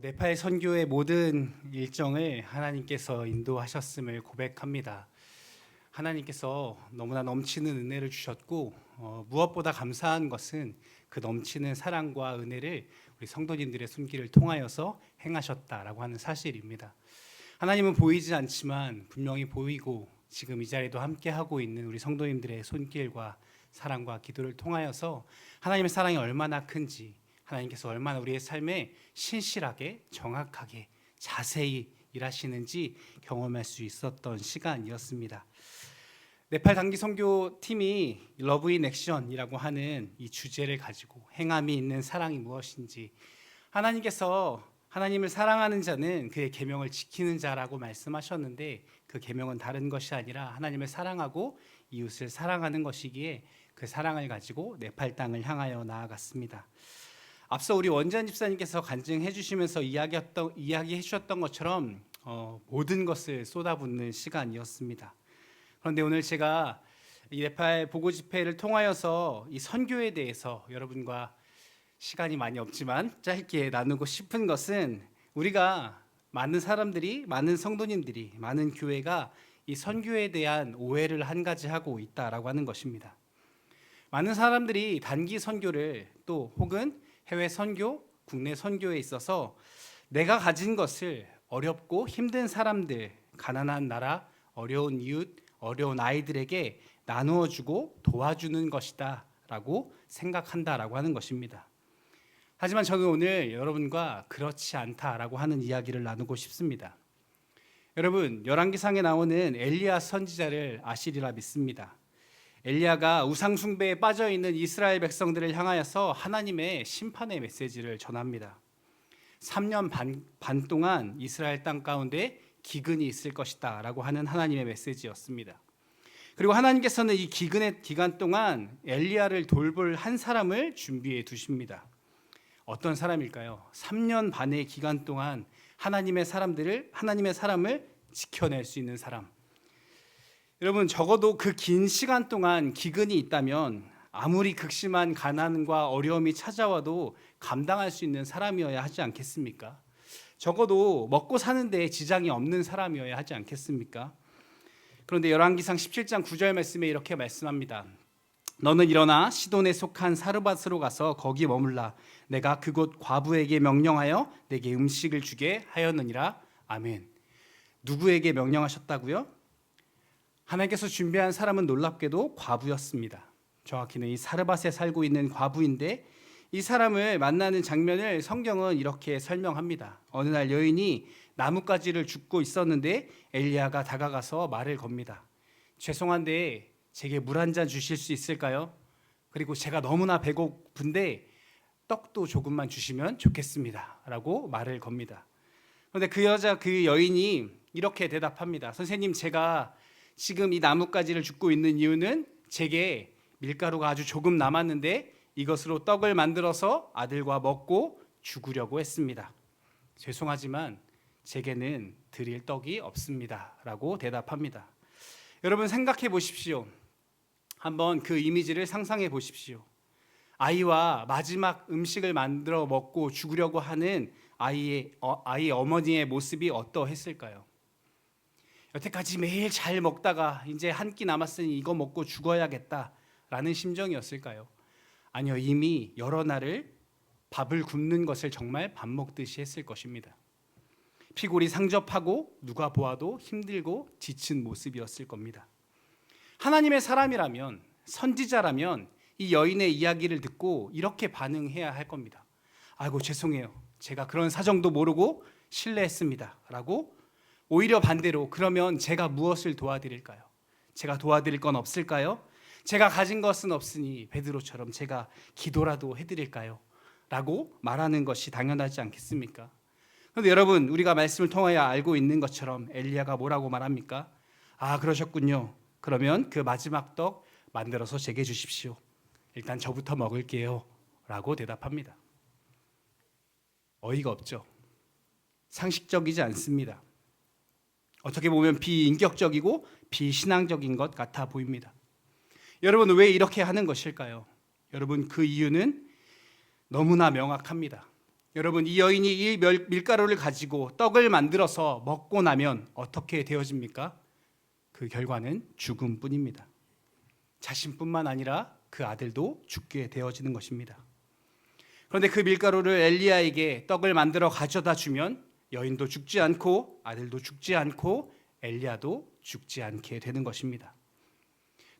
네팔 선교의 모든 일정을 하나님께서 인도하셨음을 고백합니다. 하나님께서 너무나 넘치는 은혜를 주셨고 무엇보다 감사한 것은 그 넘치는 사랑과 은혜를 우리 성도님들의 손길을 통하여서 행하셨다라고 하는 사실입니다. 하나님은 보이지 않지만 분명히 보이고 지금 이 자리도 함께하고 있는 우리 성도님들의 손길과 사랑과 기도를 통하여서 하나님의 사랑이 얼마나 큰지, 하나님께서 얼마나 우리의 삶에 신실하게 정확하게 자세히 일하시는지 경험할 수 있었던 시간이었습니다. 네팔 단기 선교 팀이 러브 인 액션이라고 하는 이 주제를 가지고 행함이 있는 사랑이 무엇인지, 하나님께서 하나님을 사랑하는 자는 그의 계명을 지키는 자라고 말씀하셨는데, 그 계명은 다른 것이 아니라 하나님을 사랑하고 이웃을 사랑하는 것이기에 그 사랑을 가지고 네팔 땅을 향하여 나아갔습니다. 앞서 우리 원재한 집사님께서 간증해 주시면서 이야기해 주셨던 것처럼 모든 것을 쏟아붓는 시간이었습니다. 그런데 오늘 제가 이 네팔 보고 집회를 통하여서 이 선교에 대해서 여러분과 시간이 많이 없지만 짧게 나누고 싶은 것은, 우리가 많은 사람들이, 많은 성도님들이, 많은 교회가 이 선교에 대한 오해를 한 가지 하고 있다라고 하는 것입니다. 많은 사람들이 단기 선교를 또 혹은 해외 선교, 국내 선교에 있어서 내가 가진 것을 어렵고 힘든 사람들, 가난한 나라, 어려운 이웃, 어려운 아이들에게 나누어 주고 도와주는 것이다 라고 생각한다라고 하는 것입니다. 하지만 저는 오늘 여러분과 그렇지 않다라고 하는 이야기를 나누고 싶습니다. 여러분, 열왕기상에 나오는 엘리야 선지자를 아시리라 믿습니다. 엘리야가 우상 숭배에 빠져 있는 이스라엘 백성들을 향하여서 하나님의 심판의 메시지를 전합니다. 3년 반 동안 이스라엘 땅 가운데 기근이 있을 것이다라고 하는 하나님의 메시지였습니다. 그리고 하나님께서는 이 기근의 기간 동안 엘리야를 돌볼 한 사람을 준비해 두십니다. 어떤 사람일까요? 3년 반의 기간 동안 하나님의 사람을 지켜낼 수 있는 사람. 여러분, 적어도 그 긴 시간 동안 기근이 있다면 아무리 극심한 가난과 어려움이 찾아와도 감당할 수 있는 사람이어야 하지 않겠습니까? 적어도 먹고 사는데 지장이 없는 사람이어야 하지 않겠습니까? 그런데 열왕기상 17장 9절 말씀에 이렇게 말씀합니다. 너는 일어나 시돈에 속한 사르밧으로 가서 거기 머물라. 내가 그곳 과부에게 명령하여 내게 음식을 주게 하였느니라. 아멘. 누구에게 명령하셨다고요? 하나님께서 준비한 사람은 놀랍게도 과부였습니다. 정확히는 이 사르밧에 살고 있는 과부인데, 이 사람을 만나는 장면을 성경은 이렇게 설명합니다. 어느 날 여인이 나뭇가지를 줍고 있었는데 엘리야가 다가가서 말을 겁니다. 죄송한데 제게 물 한 잔 주실 수 있을까요? 그리고 제가 너무나 배고픈데 떡도 조금만 주시면 좋겠습니다 라고 말을 겁니다. 그런데 그 여인이 이렇게 대답합니다. 선생님, 제가 지금 이 나뭇가지를 줍고 있는 이유는 제게 밀가루가 아주 조금 남았는데 이것으로 떡을 만들어서 아들과 먹고 죽으려고 했습니다. 죄송하지만 제게는 드릴 떡이 없습니다 라고 대답합니다. 여러분, 생각해 보십시오. 한번 그 이미지를 상상해 보십시오. 아이와 마지막 음식을 만들어 먹고 죽으려고 하는 아이 어머니의 모습이 어떠했을까요? 여태까지 매일 잘 먹다가 이제 한 끼 남았으니 이거 먹고 죽어야겠다라는 심정이었을까요? 아니요, 이미 여러 날을 밥을 굶는 것을 정말 밥 먹듯이 했을 것입니다. 피골이 상접하고 누가 보아도 힘들고 지친 모습이었을 겁니다. 하나님의 사람이라면, 선지자라면 이 여인의 이야기를 듣고 이렇게 반응해야 할 겁니다. 아이고, 죄송해요. 제가 그런 사정도 모르고 실례했습니다 라고, 오히려 반대로 그러면 제가 무엇을 도와드릴까요? 제가 도와드릴 건 없을까요? 제가 가진 것은 없으니 베드로처럼 제가 기도라도 해드릴까요? 라고 말하는 것이 당연하지 않겠습니까? 그런데 여러분, 우리가 말씀을 통하여 알고 있는 것처럼 엘리야가 뭐라고 말합니까? 아, 그러셨군요. 그러면 그 마지막 떡 만들어서 제게 주십시오. 일단 저부터 먹을게요 라고 대답합니다. 어이가 없죠. 상식적이지 않습니다. 어떻게 보면 비인격적이고 비신앙적인 것 같아 보입니다. 여러분, 왜 이렇게 하는 것일까요? 여러분, 그 이유는 너무나 명확합니다. 여러분, 이 여인이 이 밀가루를 가지고 떡을 만들어서 먹고 나면 어떻게 되어집니까? 그 결과는 죽음뿐입니다. 자신뿐만 아니라 그 아들도 죽게 되어지는 것입니다. 그런데 그 밀가루를 엘리야에게 떡을 만들어 가져다 주면 여인도 죽지 않고 아들도 죽지 않고 엘리야도 죽지 않게 되는 것입니다.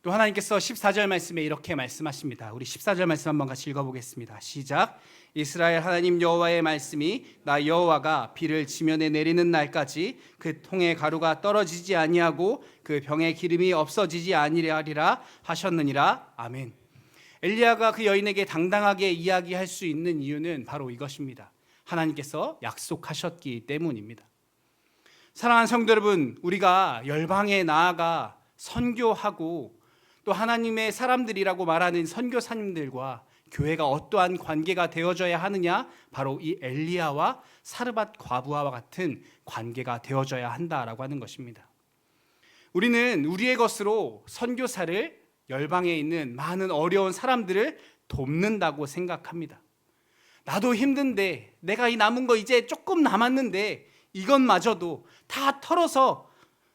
또 하나님께서 14절 말씀에 이렇게 말씀하십니다. 우리 14절 말씀 한번 같이 읽어보겠습니다. 시작. 이스라엘 하나님 여호와의 말씀이 나 여호와가 비를 지면에 내리는 날까지 그 통의 가루가 떨어지지 아니하고 그 병의 기름이 없어지지 아니하리라 하셨느니라. 아멘. 엘리야가 그 여인에게 당당하게 이야기할 수 있는 이유는 바로 이것입니다. 하나님께서 약속하셨기 때문입니다. 사랑하는 성도 여러분, 우리가 열방에 나아가 선교하고 또 하나님의 사람들이라고 말하는 선교사님들과 교회가 어떠한 관계가 되어져야 하느냐? 바로 이 엘리야와 사르밧 과부와 같은 관계가 되어져야 한다라고 하는 것입니다. 우리는 우리의 것으로 선교사를, 열방에 있는 많은 어려운 사람들을 돕는다고 생각합니다. 나도 힘든데, 내가 이 남은 거 이제 조금 남았는데 이것마저도 다 털어서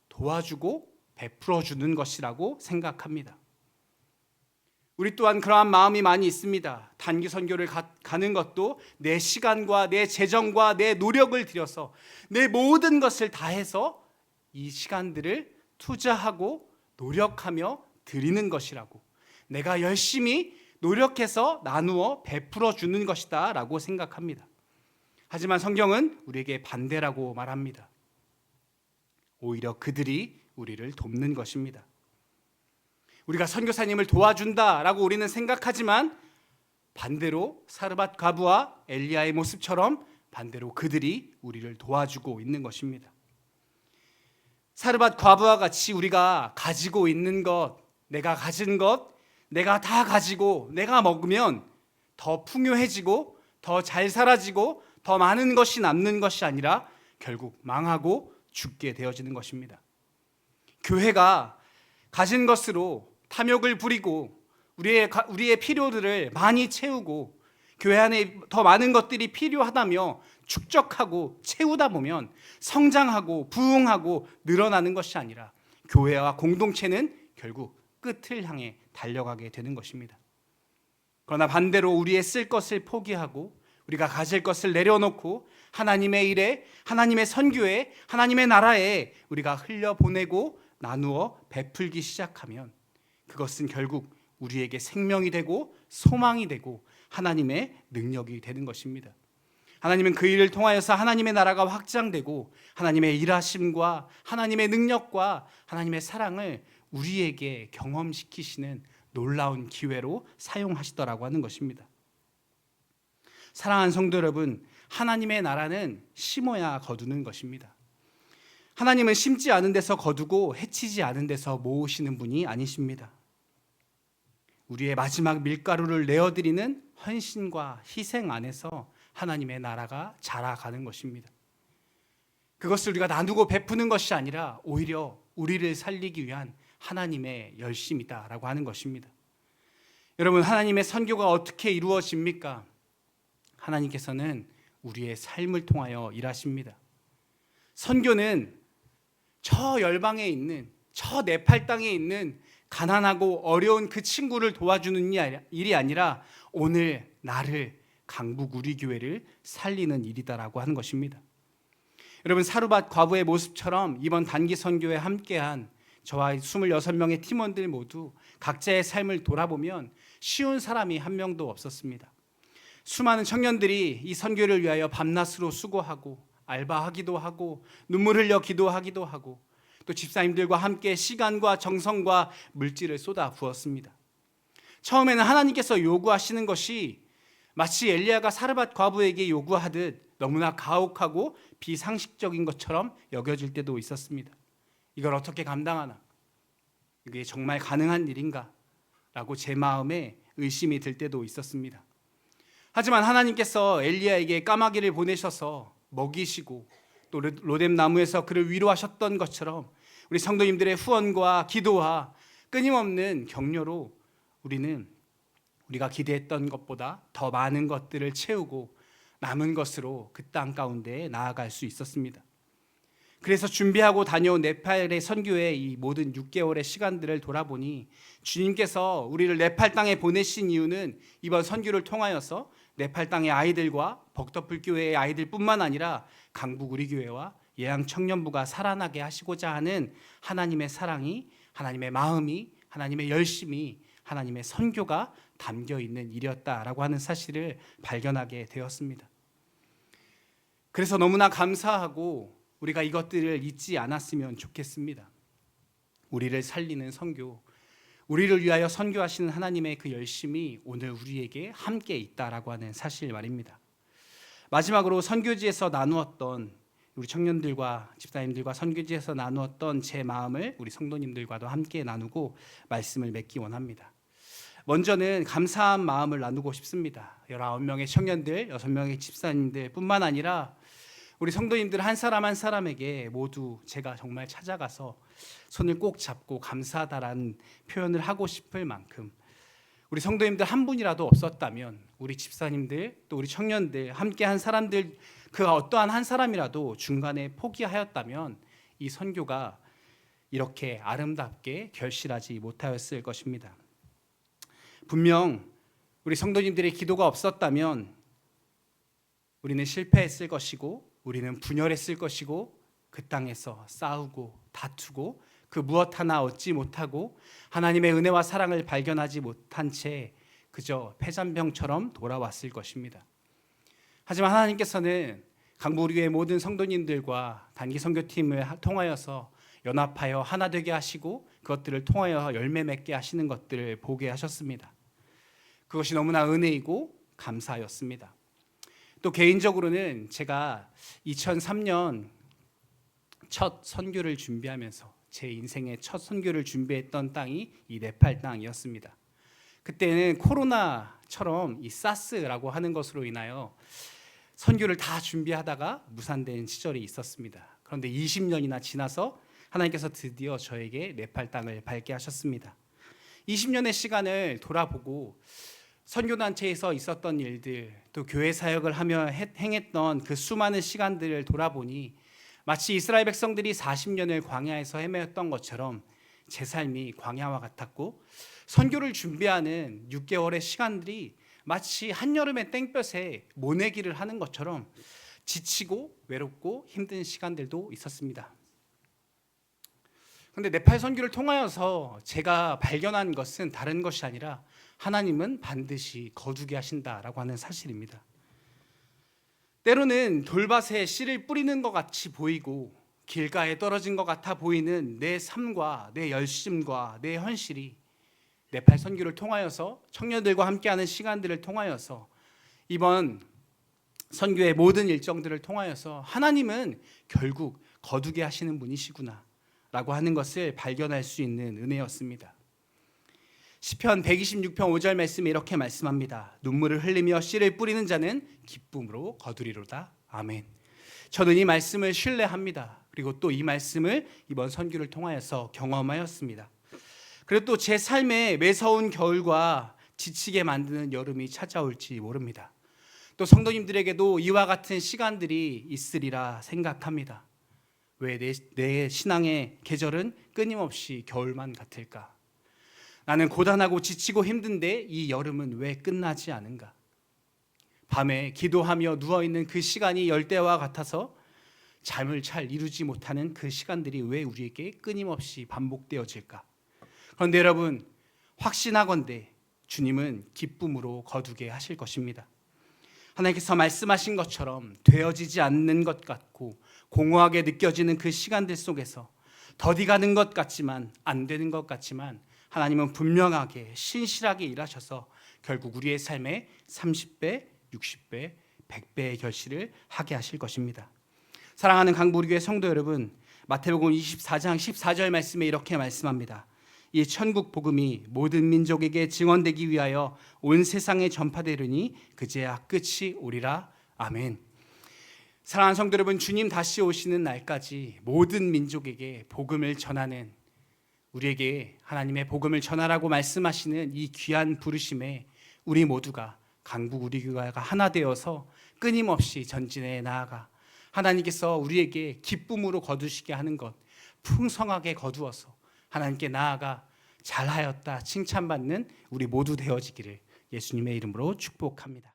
도와주고 베풀어 주는 것이라고 생각합니다. 우리 또한 그러한 마음이 많이 있습니다. 단기 선교를 가는 것도 내 시간과 내 재정과 내 노력을 들여서 내 모든 것을 다해서 이 시간들을 투자하고 노력하며 드리는 것이라고, 내가 열심히 노력해서 나누어 베풀어 주는 것이다 라고 생각합니다. 하지만 성경은 우리에게 반대라고 말합니다. 오히려 그들이 우리를 돕는 것입니다. 우리가 선교사님을 도와준다라고 우리는 생각하지만 반대로 사르밧 과부와 엘리야의 모습처럼 반대로 그들이 우리를 도와주고 있는 것입니다. 사르밧 과부와 같이 우리가 가지고 있는 것, 내가 가진 것, 내가 다 가지고 내가 먹으면 더 풍요해지고 더 잘 살아지고 더 많은 것이 남는 것이 아니라 결국 망하고 죽게 되어지는 것입니다. 교회가 가진 것으로 탐욕을 부리고 우리의 필요들을 많이 채우고 교회 안에 더 많은 것들이 필요하다며 축적하고 채우다 보면 성장하고 부흥하고 늘어나는 것이 아니라 교회와 공동체는 결국 끝을 향해 달려가게 되는 것입니다. 그러나 반대로 우리의 쓸 것을 포기하고 우리가 가질 것을 내려놓고 하나님의 일에, 하나님의 선교에, 하나님의 나라에 우리가 흘려보내고 나누어 베풀기 시작하면 그것은 결국 우리에게 생명이 되고 소망이 되고 하나님의 능력이 되는 것입니다. 하나님은 그 일을 통하여서 하나님의 나라가 확장되고 하나님의 일하심과 하나님의 능력과 하나님의 사랑을 우리에게 경험시키시는 놀라운 기회로 사용하시더라고 하는 것입니다. 사랑하는 성도 여러분, 하나님의 나라는 심어야 거두는 것입니다. 하나님은 심지 않은 데서 거두고 해치지 않은 데서 모으시는 분이 아니십니다. 우리의 마지막 밀가루를 내어드리는 헌신과 희생 안에서 하나님의 나라가 자라가는 것입니다. 그것을 우리가 나누고 베푸는 것이 아니라 오히려 우리를 살리기 위한 하나님의 열심이다라고 하는 것입니다. 여러분, 하나님의 선교가 어떻게 이루어집니까? 하나님께서는 우리의 삶을 통하여 일하십니다. 선교는 저 열방에 있는, 저 네팔 땅에 있는 가난하고 어려운 그 친구를 도와주는 일이 아니라 오늘 나를, 강북 우리 교회를 살리는 일이다라고 하는 것입니다. 여러분, 사르밧 과부의 모습처럼 이번 단기 선교에 함께한 저와 26명의 팀원들 모두 각자의 삶을 돌아보면 쉬운 사람이 한 명도 없었습니다. 수많은 청년들이 이 선교를 위하여 밤낮으로 수고하고 알바하기도 하고 눈물 흘려 기도하기도 하고 또 집사님들과 함께 시간과 정성과 물질을 쏟아 부었습니다. 처음에는 하나님께서 요구하시는 것이 마치 엘리야가 사르밧 과부에게 요구하듯 너무나 가혹하고 비상식적인 것처럼 여겨질 때도 있었습니다. 이걸 어떻게 감당하나? 이게 정말 가능한 일인가? 라고 제 마음에 의심이 들 때도 있었습니다. 하지만 하나님께서 엘리야에게 까마귀를 보내셔서 먹이시고 또 로뎀 나무에서 그를 위로하셨던 것처럼 우리 성도님들의 후원과 기도와 끊임없는 격려로 우리가 기대했던 것보다 더 많은 것들을 채우고 남은 것으로 그 땅 가운데 나아갈 수 있었습니다. 그래서 준비하고 다녀온 네팔의 선교의 이 모든 6개월의 시간들을 돌아보니 주님께서 우리를 네팔 땅에 보내신 이유는 이번 선교를 통하여서 네팔 땅의 아이들과 벅더풀교회의 아이들뿐만 아니라 강북 우리교회와 예양 청년부가 살아나게 하시고자 하는 하나님의 사랑이, 하나님의 마음이, 하나님의 열심이, 하나님의 선교가 담겨 있는 일이었다라고 하는 사실을 발견하게 되었습니다. 그래서 너무나 감사하고 우리가 이것들을 잊지 않았으면 좋겠습니다. 우리를 살리는 선교, 우리를 위하여 선교하시는 하나님의 그 열심이 오늘 우리에게 함께 있다라고 하는 사실 말입니다. 마지막으로 선교지에서 나누었던 우리 청년들과 집사님들과 선교지에서 나누었던 제 마음을 우리 성도님들과도 함께 나누고 말씀을 맺기 원합니다. 먼저는 감사한 마음을 나누고 싶습니다. 19명의 청년들, 6명의 집사님들 뿐만 아니라 우리 성도님들 한 사람 한 사람에게 모두 제가 정말 찾아가서 손을 꼭 잡고 감사하다라는 표현을 하고 싶을 만큼 우리 성도님들 한 분이라도 없었다면 우리 집사님들 또 우리 청년들 함께 한 사람들 그 어떠한 한 사람이라도 중간에 포기하였다면 이 선교가 이렇게 아름답게 결실하지 못하였을 것입니다. 분명 우리 성도님들의 기도가 없었다면 우리는 실패했을 것이고 우리는 분열했을 것이고 그 땅에서 싸우고 다투고 그 무엇 하나 얻지 못하고 하나님의 은혜와 사랑을 발견하지 못한 채 그저 폐잔병처럼 돌아왔을 것입니다. 하지만 하나님께서는 강부리교회 모든 성도님들과 단기 선교팀을 통하여서 연합하여 하나 되게 하시고 그것들을 통하여 열매 맺게 하시는 것들을 보게 하셨습니다. 그것이 너무나 은혜이고 감사였습니다. 또 개인적으로는 제가 2003년 첫 선교를 준비하면서 제 인생의 첫 선교를 준비했던 땅이 이 네팔 땅이었습니다. 그때는 코로나처럼 이 사스라고 하는 것으로 인하여 선교를 다 준비하다가 무산된 시절이 있었습니다. 그런데 20년이나 지나서 하나님께서 드디어 저에게 네팔 땅을 밟게 하셨습니다. 20년의 시간을 돌아보고 선교단체에서 있었던 일들, 또 교회 사역을 하며 행했던 그 수많은 시간들을 돌아보니 마치 이스라엘 백성들이 40년을 광야에서 헤매었던 것처럼 제 삶이 광야와 같았고 선교를 준비하는 6개월의 시간들이 마치 한여름의 땡볕에 모내기를 하는 것처럼 지치고 외롭고 힘든 시간들도 있었습니다. 그런데 네팔 선교를 통하여서 제가 발견한 것은 다른 것이 아니라 하나님은 반드시 거두게 하신다라고 하는 사실입니다. 때로는 돌밭에 씨를 뿌리는 것 같이 보이고 길가에 떨어진 것 같아 보이는 내 삶과 내 열심과 내 헌실이 네팔 선교를 통하여서 청년들과 함께하는 시간들을 통하여서 이번 선교의 모든 일정들을 통하여서 하나님은 결국 거두게 하시는 분이시구나 라고 하는 것을 발견할 수 있는 은혜였습니다. 시편 126편 5절 말씀에 이렇게 말씀합니다. 눈물을 흘리며 씨를 뿌리는 자는 기쁨으로 거두리로다. 아멘. 저는 이 말씀을 신뢰합니다. 그리고 또 이 말씀을 이번 선교를 통하여서 경험하였습니다. 그리고 또 제 삶에 매서운 겨울과 지치게 만드는 여름이 찾아올지 모릅니다. 또 성도님들에게도 이와 같은 시간들이 있으리라 생각합니다. 왜 내 신앙의 계절은 끊임없이 겨울만 같을까? 나는 고단하고 지치고 힘든데 이 여름은 왜 끝나지 않은가? 밤에 기도하며 누워있는 그 시간이 열대와 같아서 잠을 잘 이루지 못하는 그 시간들이 왜 우리에게 끊임없이 반복되어질까? 그런데 여러분, 확신하건대 주님은 기쁨으로 거두게 하실 것입니다. 하나님께서 말씀하신 것처럼 되어지지 않는 것 같고 공허하게 느껴지는 그 시간들 속에서 더디가는 것 같지만 안 되는 것 같지만 하나님은 분명하게 신실하게 일하셔서 결국 우리의 삶에 30배, 60배, 100배의 결실을 하게 하실 것입니다. 사랑하는 강부리교회 성도 여러분, 마태복음 24장 14절 말씀에 이렇게 말씀합니다. 이 천국 복음이 모든 민족에게 증언되기 위하여 온 세상에 전파되리니 그제야 끝이 오리라. 아멘. 사랑하는 성도 여러분, 주님 다시 오시는 날까지 모든 민족에게 복음을 전하는, 우리에게 하나님의 복음을 전하라고 말씀하시는 이 귀한 부르심에 우리 모두가 강북 우리 교회가 하나 되어서 끊임없이 전진해 나아가 하나님께서 우리에게 기쁨으로 거두시게 하는 것 풍성하게 거두어서 하나님께 나아가 잘하였다 칭찬받는 우리 모두 되어지기를 예수님의 이름으로 축복합니다.